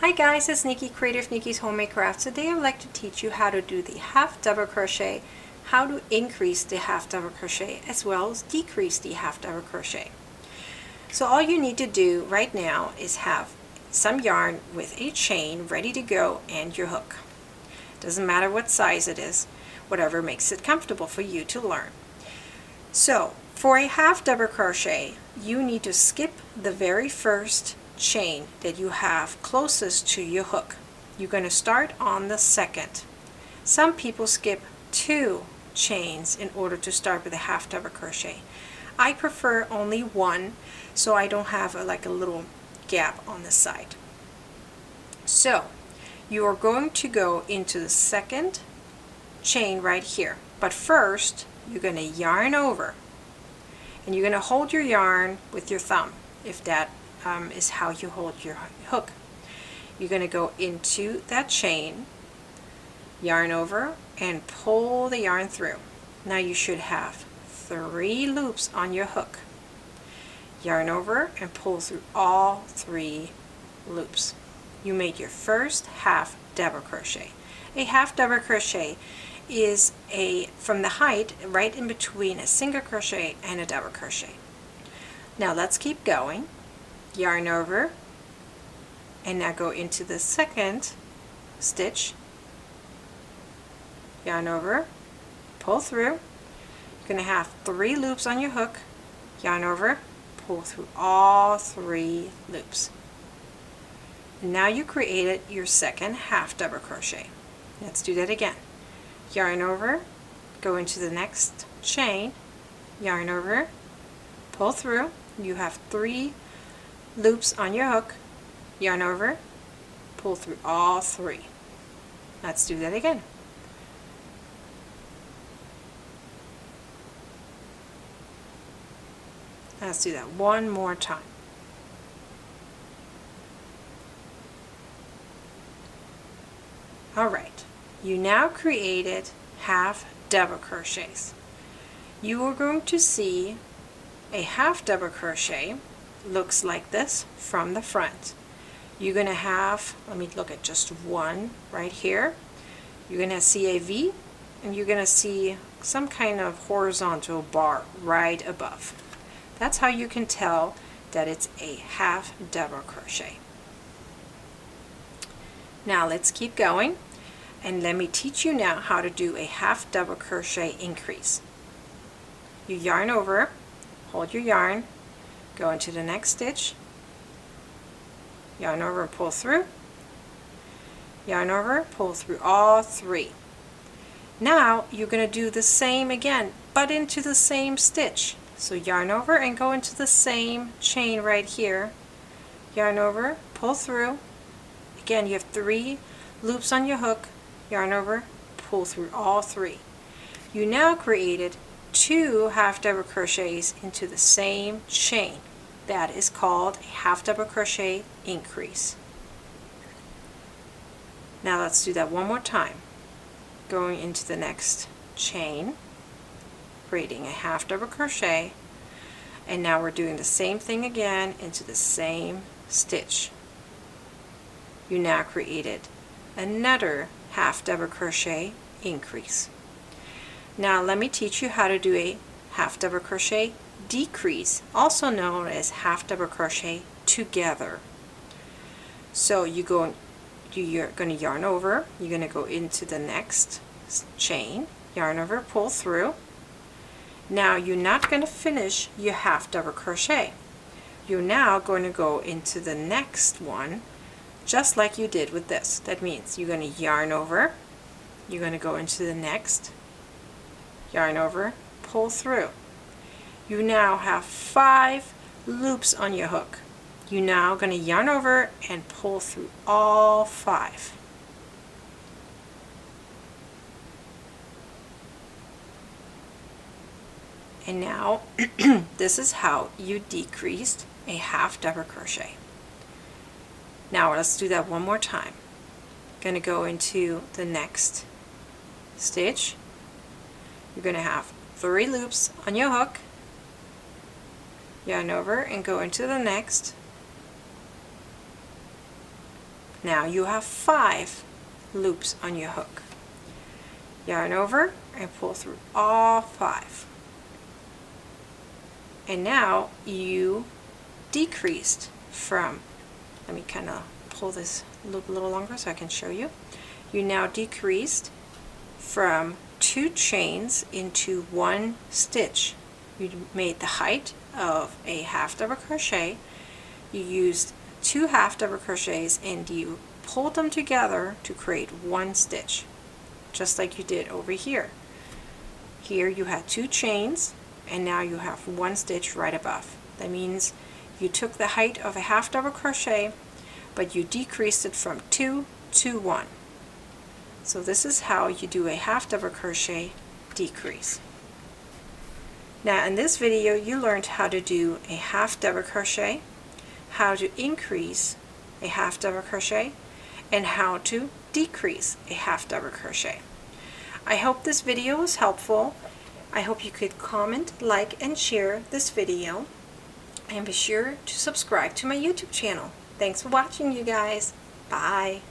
Hi guys, it's Nikki, Creative Nikki's Homemade Crafts. Today I would like to teach you how to do the half double crochet, how to increase the half double crochet as well as decrease the half double crochet. So all you need to do right now is have some yarn with a chain ready to go and your hook. Doesn't matter what size it is, whatever makes it comfortable for you to learn. So for a half double crochet, you need to skip the very first chain that you have closest to your hook. You're going to start on the second. Some people skip 2 chains in order to start with a half double crochet. I prefer only 1 so I don't have like a little gap on the side. So you are going to go into the second chain right here, but first you're going to yarn over and you're going to hold your yarn with your thumb if that is how you hold your hook. You're going to go into that chain, yarn over, and pull the yarn through. Now you should have 3 loops on your hook. Yarn over and pull through all 3 loops. You made your first half double crochet. A half double crochet is from the height right in between a single crochet and a double crochet. Now let's keep going. Yarn over and now go into the second stitch, yarn over, pull through. You're going to have 3 loops on your hook, yarn over, pull through all 3 loops. And now you created your second half double crochet. Let's do that again. Yarn over, go into the next chain, yarn over, pull through. You have 3 loops on your hook, yarn over, pull through all 3. Let's do that again. Let's do that one more time. Alright, you now created half double crochets. You are going to see a half double crochet looks like this from the front. You're going to have, let me look at just one right here. You're going to see a V and you're going to see some kind of horizontal bar right above. That's how you can tell that it's a half double crochet. Now let's keep going and let me teach you now how to do a half double crochet increase. You yarn over, hold your yarn, go into the next stitch, yarn over and pull through, yarn over, pull through all 3. Now you're going to do the same again, but into the same stitch. So yarn over and go into the same chain right here, yarn over, pull through. Again, you have 3 loops on your hook, yarn over, pull through all 3. You now created 2 half double crochets into the same chain. That is called a half double crochet increase. Now let's do that one more time. Going into the next chain, creating a half double crochet, and now we're doing the same thing again into the same stitch. You now created another half double crochet increase. Now let me teach you how to do a half double crochet decrease, also known as half double crochet together. So you're going to yarn over, you're going to go into the next chain, yarn over, pull through. Now you're not going to finish your half double crochet. You're now going to go into the next one just like you did with this. That means you're going to yarn over, you're going to go into the next, yarn over, pull through. You now have 5 loops on your hook. You're now going to yarn over and pull through all 5. And now this is how you decreased a half double crochet. Now let's do that one more time. Going to go into the next stitch. You're going to have 3 loops on your hook, yarn over and go into the next, Now you have 5 loops on your hook. Yarn over and pull through all 5. And now you decreased from, let me kind of pull this loop a little longer so I can show you. You now decreased from 2 chains into 1 stitch. You made the height of a half double crochet. You used 2 half double crochets and you pulled them together to create 1 stitch, just like you did over here. Here you had 2 chains and now you have 1 stitch right above. That means you took the height of a half double crochet, but you decreased it from 2 to 1. So this is how you do a half double crochet decrease. Now in this video you learned how to do a half double crochet, how to increase a half double crochet, and how to decrease a half double crochet. I hope this video was helpful. I hope you could comment, like, and share this video, and be sure to subscribe to my YouTube channel. Thanks for watching, you guys. Bye.